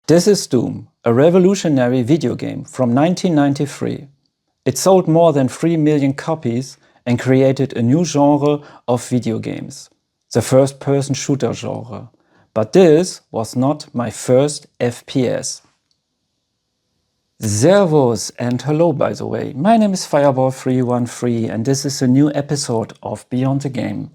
This is Doom, a revolutionary video game from 1993. It sold more than 3 million copies and created a new genre of video games, the first-person shooter genre. But this was not my first FPS. Servus and hello, by the way. My name is Fireball313 and this is a new episode of Beyond the Game.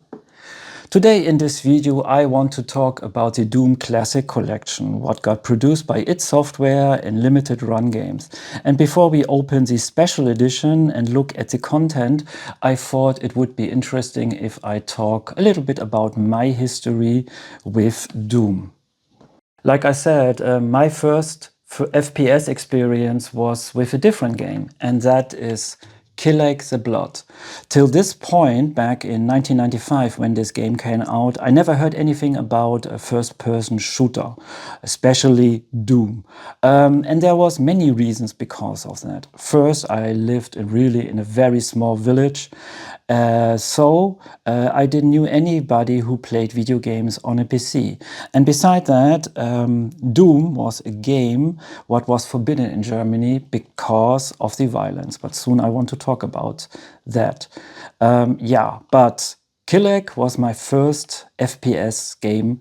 Today in this video I want to talk about the Doom Classic Collection, what got produced by id Software in limited run games. And before we open the special edition and look at the content, I thought it would be interesting if I talk a little bit about my history with Doom. Like I said, my first FPS experience was with a different game, and that is Kileak The Blood. Till this point, back in 1995, when this game came out, I never heard anything about a first-person shooter, especially Doom. And there was many reasons because of that. First, I lived in a very small village, so I didn't know anybody who played video games on a PC. And beside that, Doom was a game what was forbidden in Germany because of the violence. But soon I want to talk about that. But Kileak was my first FPS game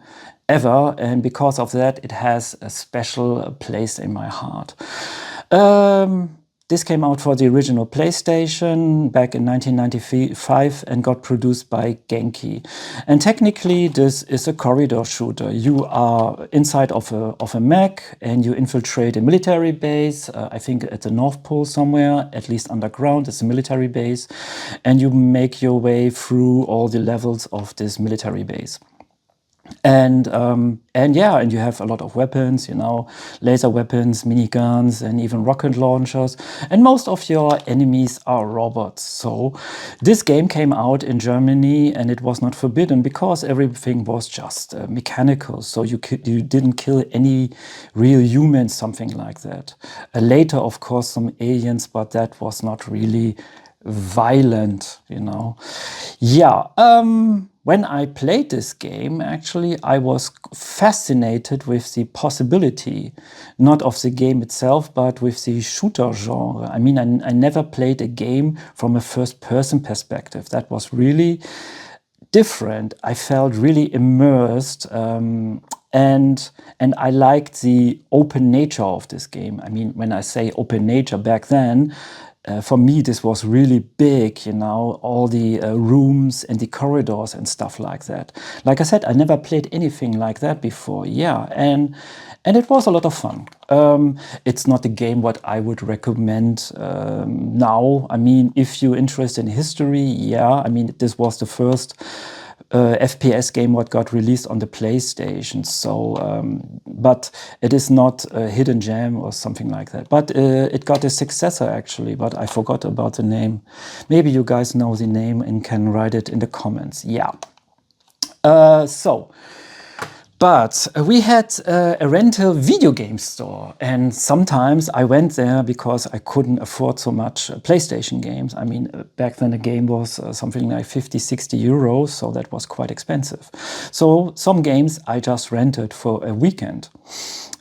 ever, and because of that it has a special place in my heart. This came out for the original PlayStation back in 1995 and got produced by Genki. And technically this is a corridor shooter. You are inside of a mech and you infiltrate a military base, I think at the North Pole somewhere, at least underground, it's a military base. And you make your way through all the levels of this military base. And you have a lot of weapons, laser weapons, miniguns, and even rocket launchers. And most of your enemies are robots. So this game came out in Germany and it was not forbidden because everything was just mechanical. So you didn't kill any real humans, something like that. Later, of course, some aliens, but that was not really violent, When I played this game, actually, I was fascinated with the possibility, not of the game itself, but with the shooter genre. I mean, I never played a game from a first-person perspective. That was really different. I felt really immersed, and I liked the open nature of this game. I mean, when I say open nature back then, for me, this was really big, all the rooms and the corridors and stuff like that. Like I said, I never played anything like that before, and it was a lot of fun. It's not a game what I would recommend now. I mean, if you're interested in history, I mean, this was the first FPS game what got released on the PlayStation. So, but it is not a hidden gem or something like that. But it got a successor actually, but I forgot about the name. Maybe you guys know the name and can write it in the comments. But we had a rental video game store, and sometimes I went there because I couldn't afford so much PlayStation games. I mean, back then the game was something like 50, 60 euros, so that was quite expensive. So some games I just rented for a weekend.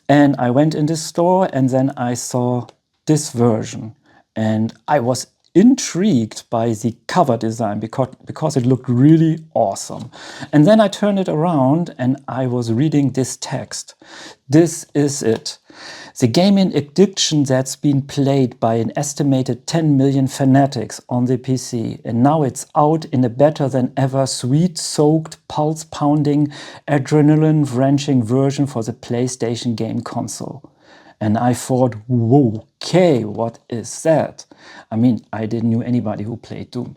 And I went in this store and then I saw this version. And I was intrigued by the cover design because it looked really awesome. And then I turned it around and I was reading this text. This is it. The gaming addiction that's been played by an estimated 10 million fanatics on the PC. And now it's out in a better than ever sweet-soaked, pulse-pounding, adrenaline-wrenching version for the PlayStation game console. And I thought, whoa, okay, what is that? I mean, I didn't know anybody who played Doom.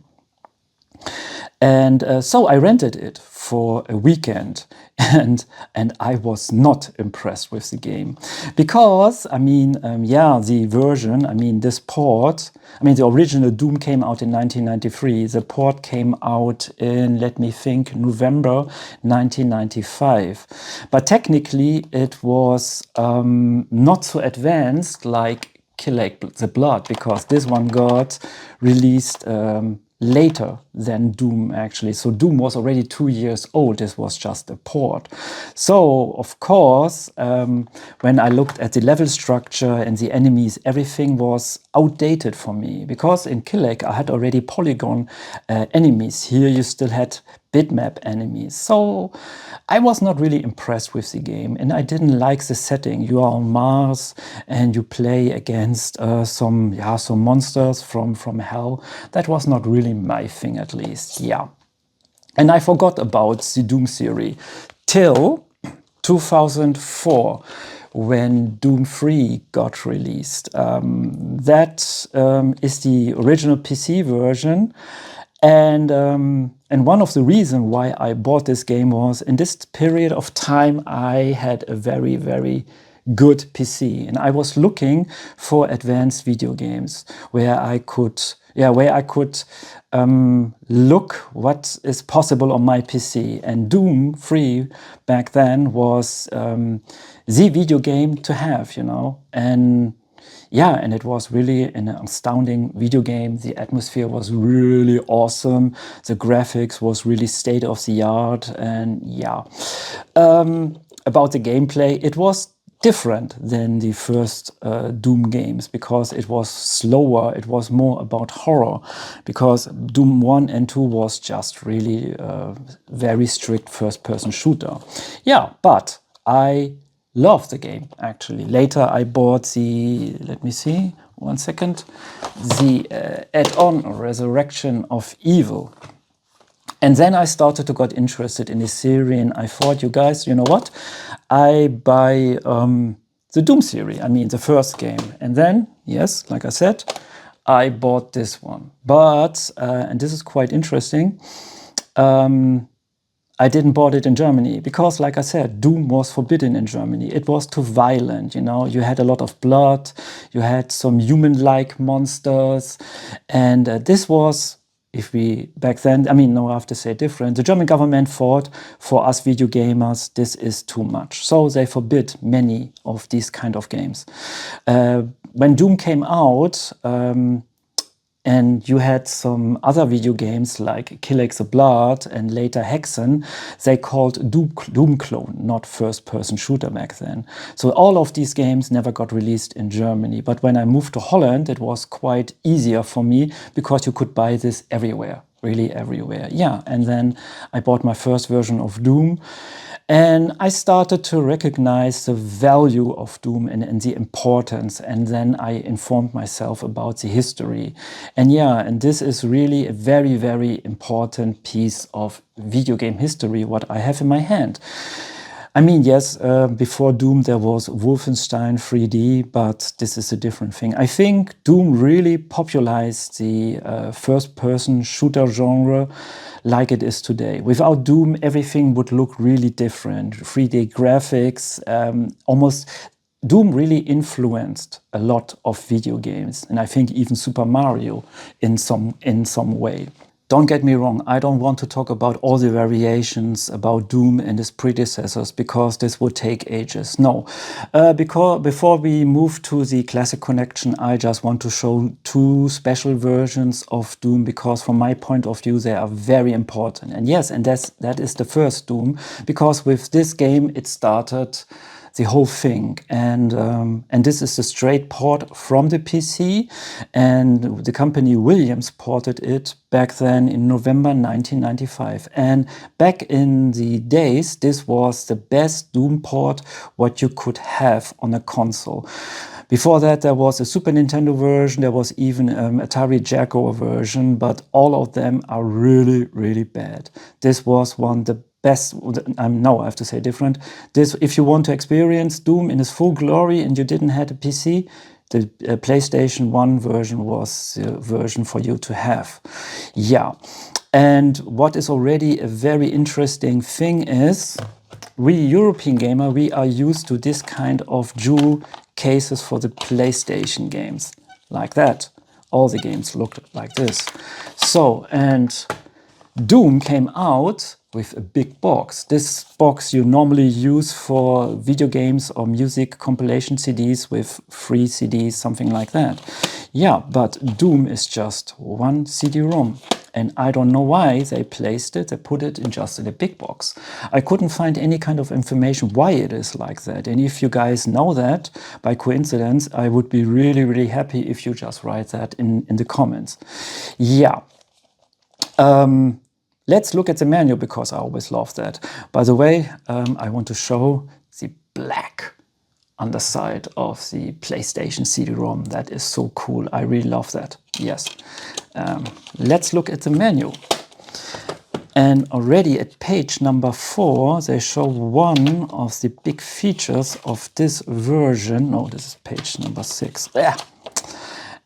And so I rented it for a weekend, and I was not impressed with the game. Because, I mean, the version, I mean, this port, I mean, the original Doom came out in 1993. The port came out in, let me think, November 1995. But technically, it was not so advanced like Kileak The Blood, because this one got released later than Doom, actually. So Doom was already 2 years old. This was just a port. So, of course, when I looked at the level structure and the enemies, everything was outdated for me. Because in Kileak, I had already polygon enemies. Here you still had bitmap enemies. So I was not really impressed with the game, and I didn't like the setting. You are on Mars and you play against some monsters from hell. That was not really my thing, at least. Yeah. And I forgot about the Doom series till 2004, when Doom 3 got released. That is the original PC version. And one of the reasons why I bought this game was, in this period of time, I had a very, very good PC, and I was looking for advanced video games where I could look what is possible on my PC. And Doom 3 back then was the video game to have, you know. And yeah, and it was really an astounding video game. The atmosphere was really awesome. The graphics was really state of the art. And yeah, about the gameplay, it was different than the first Doom games, because it was slower. It was more about horror, because Doom 1 and 2 was just really very strict first-person shooter. Yeah, but I love the game, actually. Later I bought the, let me see, one second, the add-on Resurrection of Evil. And then I started to get interested in this series, and I thought, you guys, you know what? I buy the Doom series, I mean the first game. And then, yes, like I said, I bought this one. But, and this is quite interesting, I didn't bought it in Germany because, like I said, Doom was forbidden in Germany. It was too violent, you know. You had a lot of blood, you had some human-like monsters, and this was, if we, back then, I mean, no, I have to say different. The German government thought, for us video gamers, this is too much. So they forbid many of these kind of games. When Doom came out, and you had some other video games like Kileak The Blood and later Hexen, they called Doom clone, not first-person shooter back then. So all of these games never got released in Germany. But when I moved to Holland, it was quite easier for me because you could buy this everywhere, really everywhere. Yeah, and then I bought my first version of Doom. And I started to recognize the value of Doom and the importance. And then I informed myself about the history. And yeah, and this is really a very, very important piece of video game history, what I have in my hand. I mean, yes, before Doom there was Wolfenstein 3D, but this is a different thing. I think Doom really popularized the first-person shooter genre like it is today. Without Doom, everything would look really different. 3D graphics, almost... Doom really influenced a lot of video games, and I think even Super Mario in some way. Don't get me wrong, I don't want to talk about all the variations about Doom and its predecessors, because this would take ages. No, because before we move to the classic connection, I just want to show two special versions of Doom, because from my point of view, they are very important. And yes, and that is the first Doom, because with this game, it started the whole thing. And this is a straight port from the PC, and the company Williams ported it back then in November 1995. And back in the days, this was the best Doom port what you could have on a console. Before that, there was a Super Nintendo version, there was even Atari Jaguar version, but all of them are really, really bad. This was one of the best. No, I have to say different. This, if you want to experience Doom in its full glory and you didn't have a PC, the PlayStation 1 version was the version for you to have. Yeah, and what is already a very interesting thing is, we European gamer, we are used to this kind of jewel cases for the PlayStation games, like that. All the games looked like this. So, and Doom came out with a big box. This box you normally use for video games or music compilation CDs with 3 CDs, something like that. Yeah, but Doom is just one CD-ROM. And I don't know why they placed it, they put it in just in a big box. I couldn't find any kind of information why it is like that. And if you guys know that by coincidence, I would be really, really happy if you just write that in the comments. Yeah. Let's look at the menu because I always love that. By the way, I want to show the black underside of the PlayStation CD-ROM. That is so cool. I really love that. Yes. Let's look at the menu. And already at page number 4, they show one of the big features of this version. No, this is page number 6. Yeah.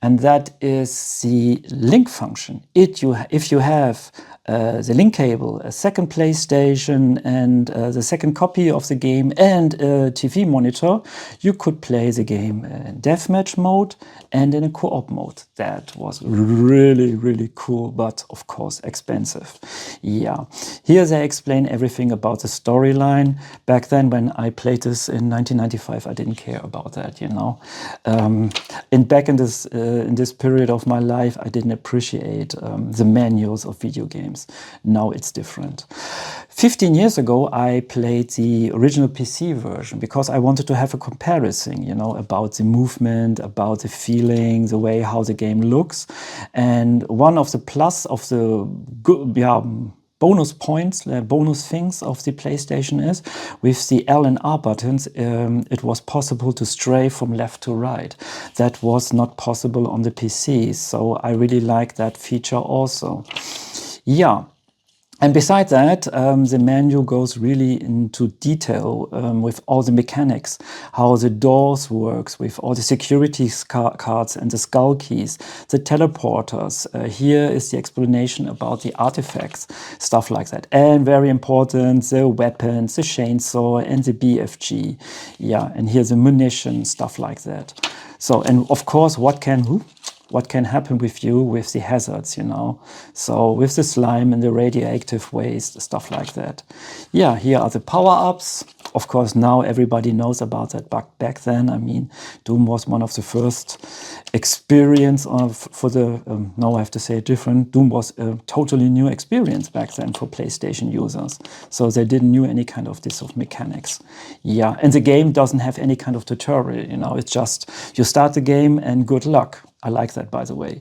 And that is the link function. If you have the link cable, a second PlayStation, and the second copy of the game, and a TV monitor, you could play the game in deathmatch mode and in a co-op mode. That was really, really cool, but of course expensive. Yeah, here they explain everything about the storyline. Back then, when I played this in 1995, I didn't care about that, you know. And back in this period of my life, I didn't appreciate the manuals of video games. Now it's different. 15 years ago, I played the original PC version because I wanted to have a comparison, you know, about the movement, about the feeling, the way how the game looks. And one of the plus of the good, bonus points, bonus things of the PlayStation is with the L and R buttons, it was possible to stray from left to right. That was not possible on the PC, so I really like that feature also. Yeah. And besides that, the menu goes really into detail with all the mechanics, how the doors works, with all the security cards and the skull keys, the teleporters. Here is the explanation about the artifacts, stuff like that. And very important, the weapons, the chainsaw and the BFG. Yeah, and here's the munition, stuff like that. So, and of course, what can happen with you with the hazards, you know. So with the slime and the radioactive waste, stuff like that. Yeah, here are the power-ups. Of course, now everybody knows about that, but back then, I mean, Doom was one of the first experience for the, now I have to say it different, Doom was a totally new experience back then for PlayStation users. So they didn't know any kind of this of mechanics. Yeah, and the game doesn't have any kind of tutorial, you know, it's just, you start the game and good luck. I like that, by the way.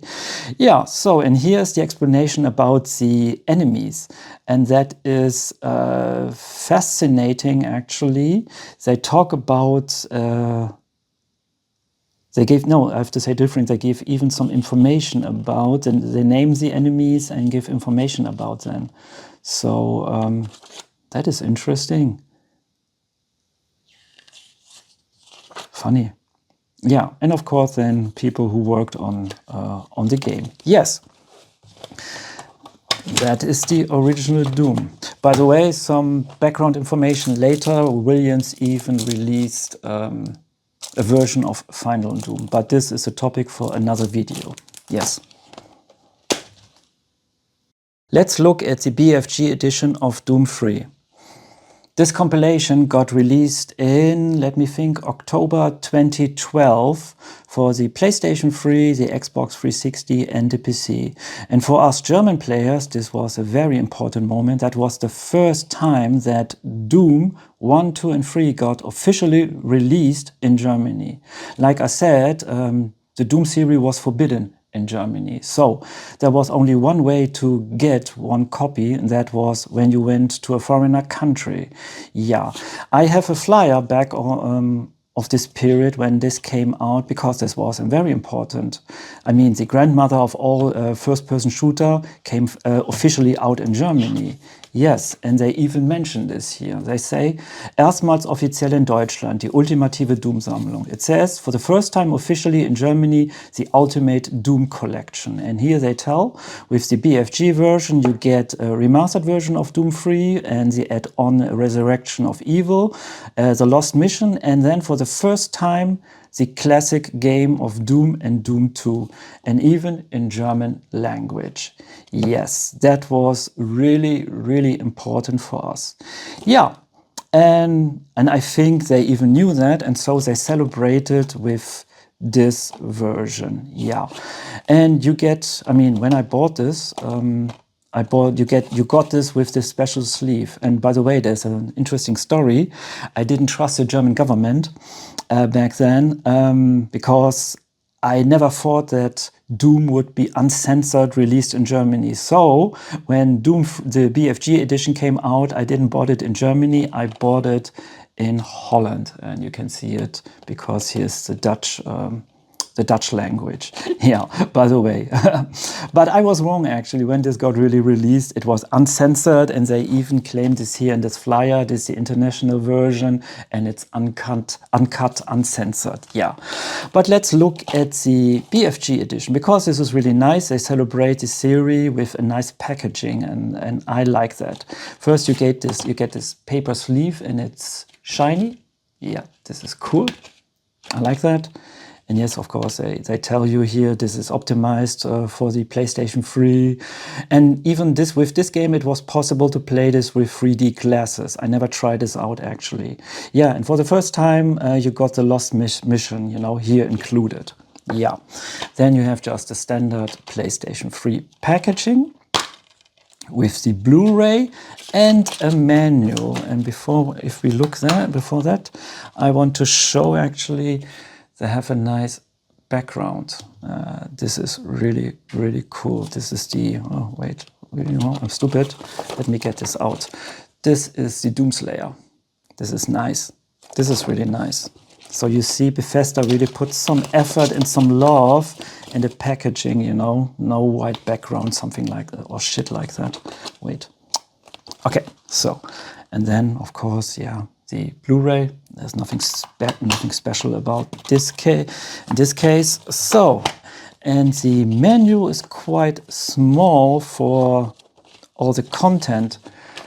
Yeah, so, and here's the explanation about the enemies. And that is fascinating, actually. They talk about, they gave, no, I have to say different. They give even some information about, and they name the enemies and give information about them. So that is interesting. Funny. Yeah, and of course then people who worked on the game. Yes, that is the original Doom. By the way, some background information later, Williams even released a version of Final Doom, but this is a topic for another video. Yes. Let's look at the BFG edition of Doom 3. This compilation got released in, let me think, October 2012 for the PlayStation 3, the Xbox 360 and the PC. And for us German players, this was a very important moment. That was the first time that Doom 1, 2 and 3 got officially released in Germany. Like I said, the Doom series was forbidden in Germany. So there was only one way to get one copy, and that was when you went to a foreigner country. Yeah, I have a flyer back of this period when this came out, because this was very important. I mean, the grandmother of all first-person shooter came officially out in Germany. Yes, and they even mention this here. They say, erstmals offiziell in Deutschland, die ultimative Doom-Sammlung. It says, for the first time officially in Germany, the ultimate Doom collection. And here they tell, with the BFG version, you get a remastered version of Doom 3 and the add-on Resurrection of Evil, the Lost Mission, and then for the first time, the classic game of Doom and Doom 2, and even in German language. Yes, that was really, really important for us. Yeah, and I think they even knew that, and so they celebrated with this version. Yeah, and you get, I mean, when I bought this, you got this with this special sleeve. And by the way, there's an interesting story. I didn't trust the German government back then because I never thought that Doom would be uncensored released in Germany. So when Doom, the BFG edition came out, I didn't bought it in Germany. I bought it in Holland, and you can see it because here's the Dutch language. Yeah, by the way. But I was wrong, actually. When this got really released, it was uncensored, and they even claimed this here in this flyer. This is the international version, and it's uncut, uncensored. Yeah. But let's look at the BFG edition, because this is really nice. They celebrate the series with a nice packaging, and I like that. First, you get this paper sleeve, and it's shiny. Yeah, this is cool. I like that. And yes, of course, they tell you here this is optimized for the PlayStation 3. And even this, with this game, it was possible to play this with 3D glasses. I never tried this out, actually. Yeah, and for the first time, you got the Lost Mission, you know, here included. Yeah. Then you have just the standard PlayStation 3 packaging with the Blu-ray and a manual. And before that, I want to show, actually, they have a nice background. This is really, really cool. This is the, oh wait, you know, I'm stupid. Let me get this out. This is the Doomslayer. This is nice. This is really nice. So you see Bethesda really put some effort and some love in the packaging, you know, no white background, something like that, or shit like that. Wait. Okay, so, and then of course, yeah, the Blu-ray. There's nothing special about this in this case. So, and the menu is quite small for all the content.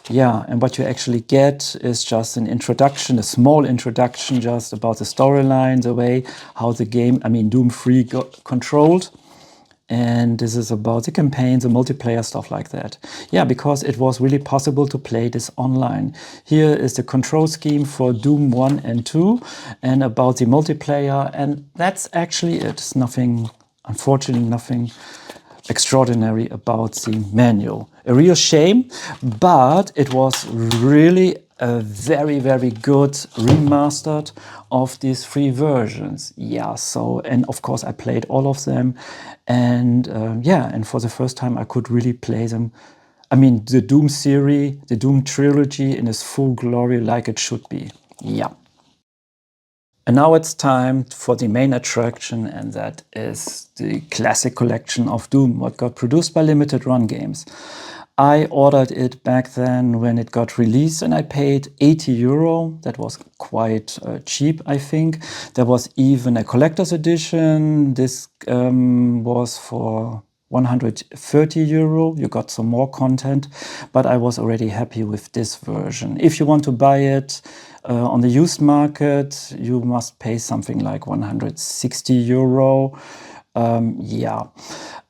Yeah, and what you actually get is just an introduction, a small introduction just about the storyline, the way how the game, I mean Doom 3 got controlled. And this is about the campaigns, the multiplayer, stuff like that. Yeah, because it was really possible to play this online. Here is the control scheme for Doom 1 and 2 and about the multiplayer. And that's actually it. It's nothing, unfortunately, nothing extraordinary about the manual. A real shame, but it was really a very, very good remastered of these 3 versions. Yeah, so, and of course I played all of them, and yeah, and for the first time I could really play them. I mean, the Doom series, the Doom trilogy in its full glory, like it should be. Yeah. And now it's time for the main attraction, and that is the classic collection of Doom, what got produced by Limited Run Games. I ordered it back then when it got released, and I paid €80. That was quite cheap, I think. There was even a collector's edition. This was for €130. You got some more content, but I was already happy with this version. If you want to buy it on the used market, you must pay something like €160. Yeah.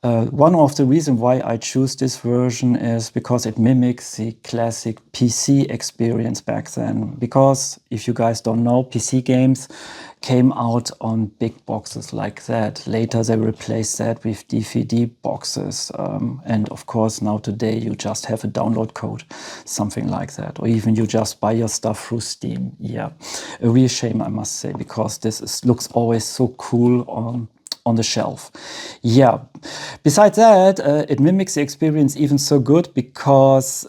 One of the reasons why I choose this version is because it mimics the classic PC experience back then. Because if you guys don't know, PC games came out on big boxes like that. Later they replaced that with DVD boxes. And of course now today you just have a download code, something like that. Or even you just buy your stuff through Steam. Yeah, a real shame, I must say, because this looks always so cool on the shelf. Yeah, besides that, it mimics the experience even so good because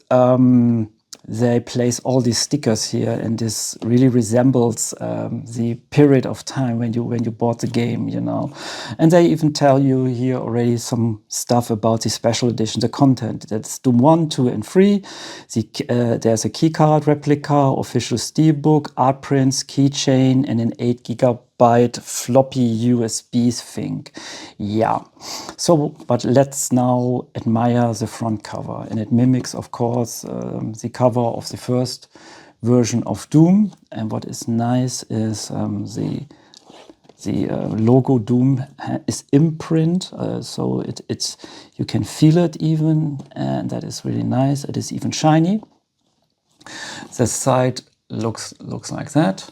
they place all these stickers here, and this really resembles the period of time when you bought the game, you know. And they even tell you here already some stuff about the special edition, the content. That's Doom 1, 2, and 3. There's a keycard replica, official steelbook, art prints, keychain, and an 8 GB floppy USB thing. Yeah. So, but let's now admire the front cover, and it mimics, of course, the cover of the first version of Doom. And what is nice is the logo Doom is imprint, so it's you can feel it even, and that is really nice. It is even shiny. The side looks like that.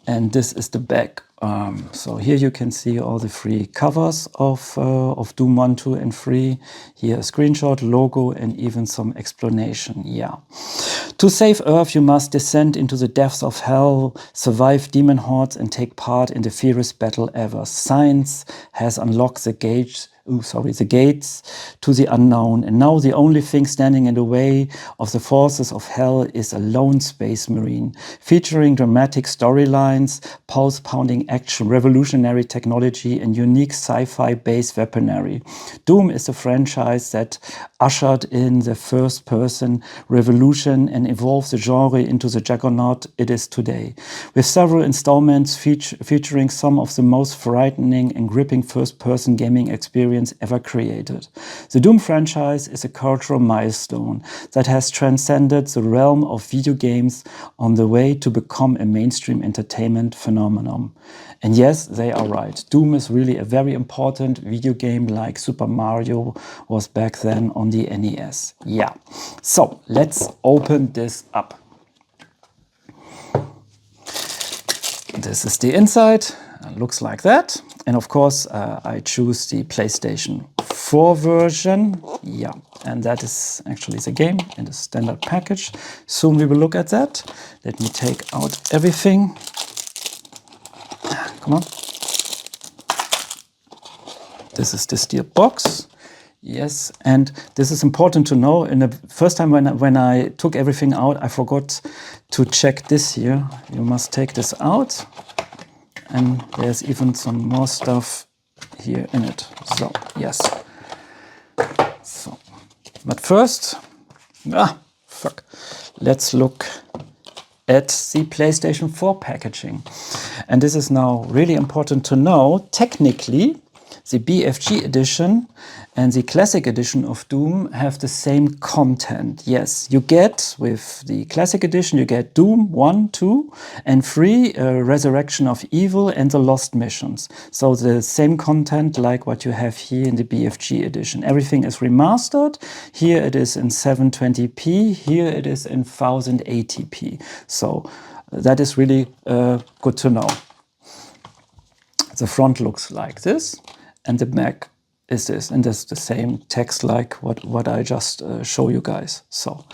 And this is the back. So here you can see all the free covers of Doom 1, 2, and 3. Here a screenshot, logo, and even some explanation. Yeah. To save Earth, you must descend into the depths of hell, survive demon hordes, and take part in the fiercest battle ever. Science has unlocked the gates to the unknown, and now the only thing standing in the way of the forces of hell is a lone space marine, featuring dramatic storylines, pulse-pounding action, revolutionary technology, and unique sci-fi based weaponry. Doom is a franchise that ushered in the first-person revolution and evolved the genre into the juggernaut it is today, with several installments featuring some of the most frightening and gripping first-person gaming experience ever created. The Doom franchise is a cultural milestone that has transcended the realm of video games on the way to become a mainstream entertainment phenomenon. And yes, they are right. Doom is really a very important video game, like Super Mario was back then on the NES. Yeah. So let's open this up. This is the inside. It looks like that. And of course, I choose the PlayStation 4 version. Yeah, and that is actually the game in the standard package. Soon we will look at that. Let me take out everything. Come on. This is the steel box. Yes, and this is important to know. In the first time when I took everything out, I forgot to check this here. You must take this out. And there's even some more stuff here in it. So, yes. So, but first, let's look at the PlayStation 4 packaging. And this is now really important to know. Technically, the BFG edition and the classic edition of Doom have the same content. Yes, you get, with the classic edition, you get Doom 1, 2, and 3, Resurrection of Evil, and the Lost Missions. So the same content like what you have here in the BFG edition. Everything is remastered. Here it is in 720p, here it is in 1080p. So that is really good to know. The front looks like this, and the back is this, and there's the same text like what I just show you guys. So,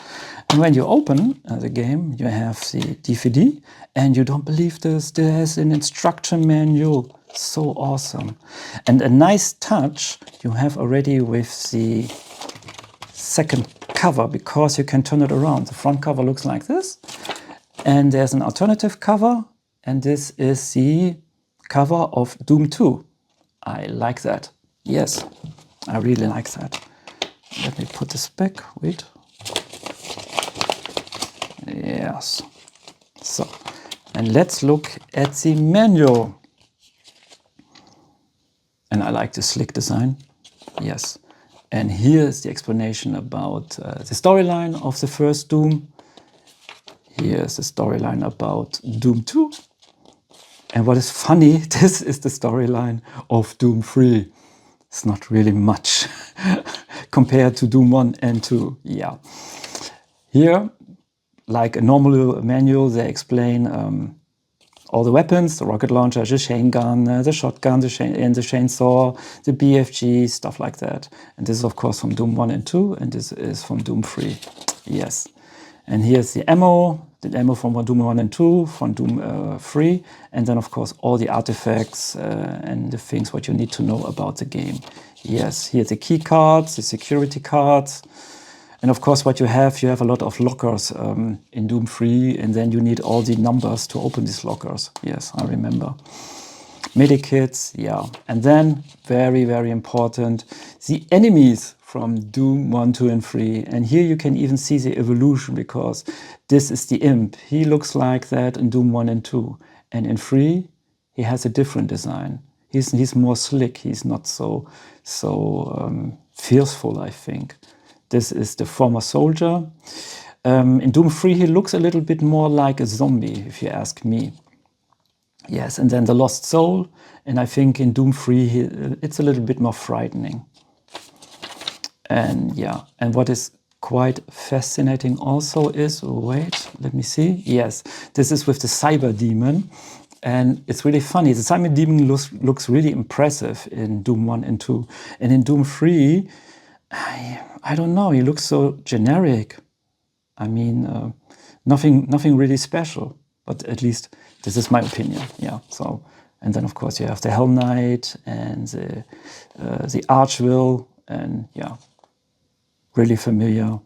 and when you open the game, you have the DVD, and you don't believe this, there's an instruction manual. So awesome. And a nice touch you have already with the second cover, because you can turn it around. The front cover looks like this, and there's an alternative cover, and this is the cover of Doom 2. I like that. Yes, I really like that. Let me put this back. Wait. Yes. So, and let's look at the manual. And I like the slick design. Yes. And here is the explanation about the storyline of the first Doom. Here's the storyline about Doom 2. And what is funny, this is the storyline of Doom 3. It's not really much compared to Doom 1 and 2. Yeah. Here, like a normal manual, they explain all the weapons, the rocket launcher, the chain gun, the shotgun, the chainsaw, the BFG, stuff like that. And this is, of course, from Doom 1 and 2, and this is from Doom 3. Yes. And here's the ammo from Doom 1 and 2, from Doom 3, and then of course all the artifacts and the things what you need to know about the game. Yes, here the key cards, the security cards, and of course what you have a lot of lockers in Doom 3, and then you need all the numbers to open these lockers. Yes, I remember. Medikits, yeah. And then, very, very important, the enemies from Doom 1, 2, and 3. And here you can even see the evolution, because this is the imp. He looks like that in Doom 1 and 2. And in 3, he has a different design. He's more slick. He's not so fearful, I think. This is the former soldier. In Doom 3, he looks a little bit more like a zombie, if you ask me. Yes, and then the Lost Soul. And I think in Doom 3, it's a little bit more frightening. And yeah, and what is quite fascinating also is, wait, let me see. Yes, this is with the cyber demon. And it's really funny. The Simon Demon looks really impressive in Doom 1 and 2. And in Doom 3, I don't know, he looks so generic. I mean, nothing really special. But at least this is my opinion. Yeah. So, and then of course you have the Hell Knight and the Archville, and yeah, really familiar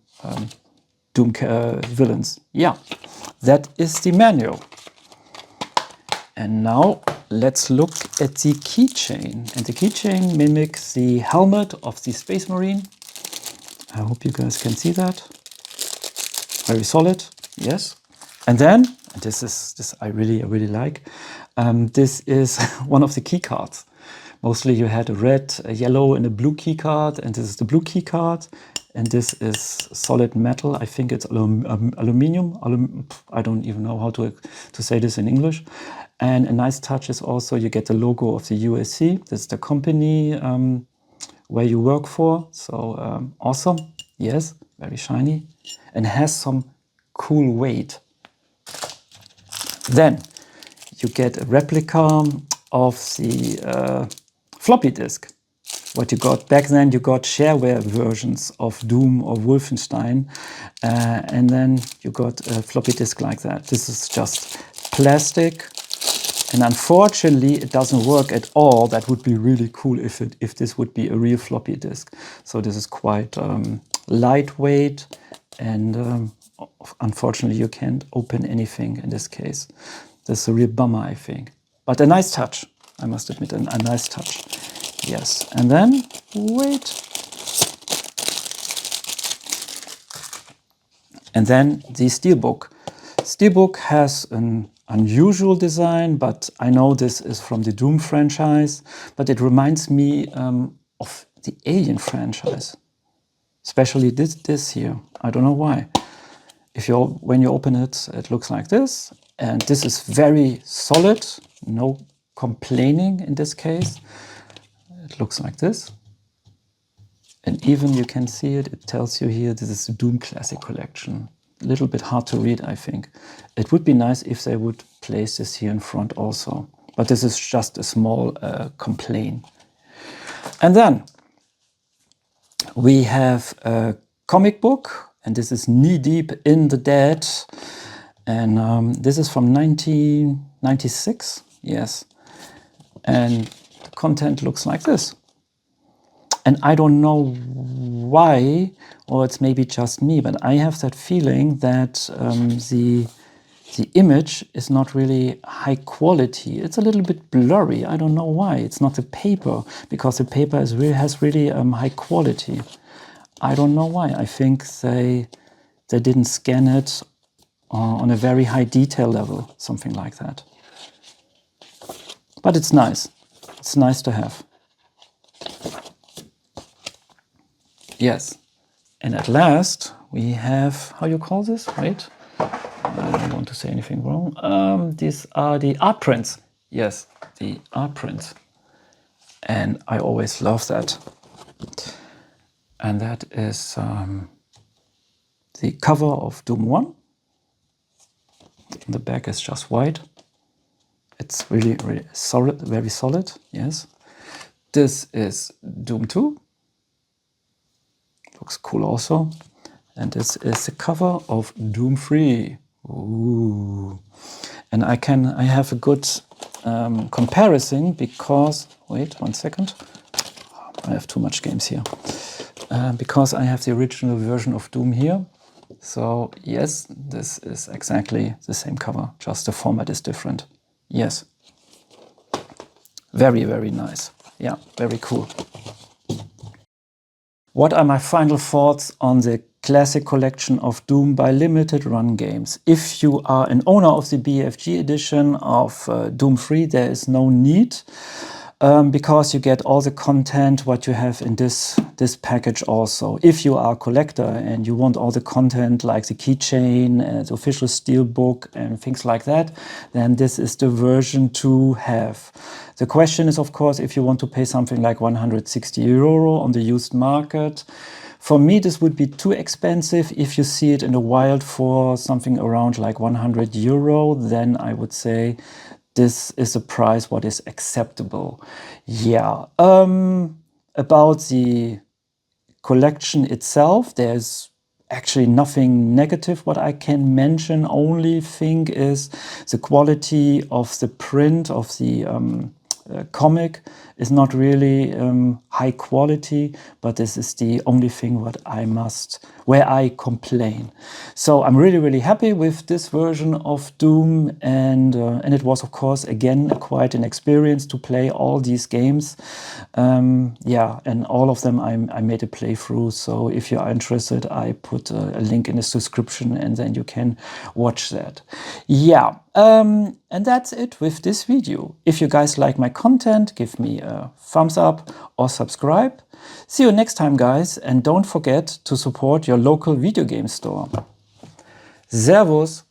Doom villains. Yeah, that is the manual. And now let's look at the keychain. And the keychain mimics the helmet of the Space Marine. I hope you guys can see that. Very solid, yes. And then, and this I really like, this is one of the key cards. Mostly you had a red, a yellow, and a blue key card, and this is the blue key card. And this is solid metal. I think it's aluminium. I don't even know how to say this in English. And a nice touch is also you get the logo of the USC. That's the company where you work for. So awesome. Yes, very shiny. And has some cool weight. Then you get a replica of the floppy disk. What you got back then, you got shareware versions of Doom or Wolfenstein, and then you got a floppy disk like that. This is just plastic, and unfortunately, it doesn't work at all. That would be really cool if this would be a real floppy disk. So this is quite lightweight, and unfortunately, you can't open anything in this case. That's a real bummer, I think. But a nice touch, I must admit, a nice touch. Yes, and then, wait. And then the Steelbook. Steelbook has an unusual design, but I know this is from the Doom franchise, but it reminds me of the Alien franchise. Especially this here. I don't know why. When you open it, it looks like this. And this is very solid, no complaining in this case. It looks like this. And even you can see it, it tells you here, this is the Doom Classic Collection. A little bit hard to read, I think. It would be nice if they would place this here in front also. But this is just a small complaint. And then we have a comic book, and this is Knee Deep in the Dead. And this is from 1996, yes. And the content looks like this. And I don't know why, or it's maybe just me, but I have that feeling that the image is not really high quality. It's a little bit blurry. I don't know why. It's not the paper, because the paper has really high quality. I don't know why. I think they didn't scan it on a very high detail level, something like that. But it's nice. It's nice to have. Yes. And at last, we have, how you call this? Wait. I don't want to say anything wrong. These are the art prints. Yes, the art prints. And I always love that. And that is the cover of Doom 1. The back is just white. It's really solid, very solid, yes. This is Doom 2. Looks cool also. And this is the cover of Doom 3. Ooh. And I have a good comparison because, wait 1 second. I have too much games here. Because I have the original version of Doom here. So yes, this is exactly the same cover, just the format is different. Yes. Very, very nice. Yeah, very cool. What are my final thoughts on the classic collection of Doom by Limited Run Games? If you are an owner of the BFG edition of Doom 3, there is no need. Because you get all the content what you have in this package also. If you are a collector and you want all the content like the keychain, the official steelbook and things like that, then this is the version to have. The question is, of course, if you want to pay something like 160 euro on the used market. For me, this would be too expensive. If you see it in the wild for something around like 100 euro, then I would say this is a price what is acceptable. Yeah. About the collection itself, there's actually nothing negative what I can mention. Only thing is the quality of the print of the comic is not really high quality, but this is the only thing where I complain. So I'm really happy with this version of Doom, and it was of course again quite an experience to play all these games. Yeah, and all of them I made a playthrough. So if you are interested, I put a link in the description, and then you can watch that. Yeah. And that's it with this video. If you guys like my content, give me a thumbs up or subscribe. See you next time, guys, and don't forget to support your local video game store. Servus!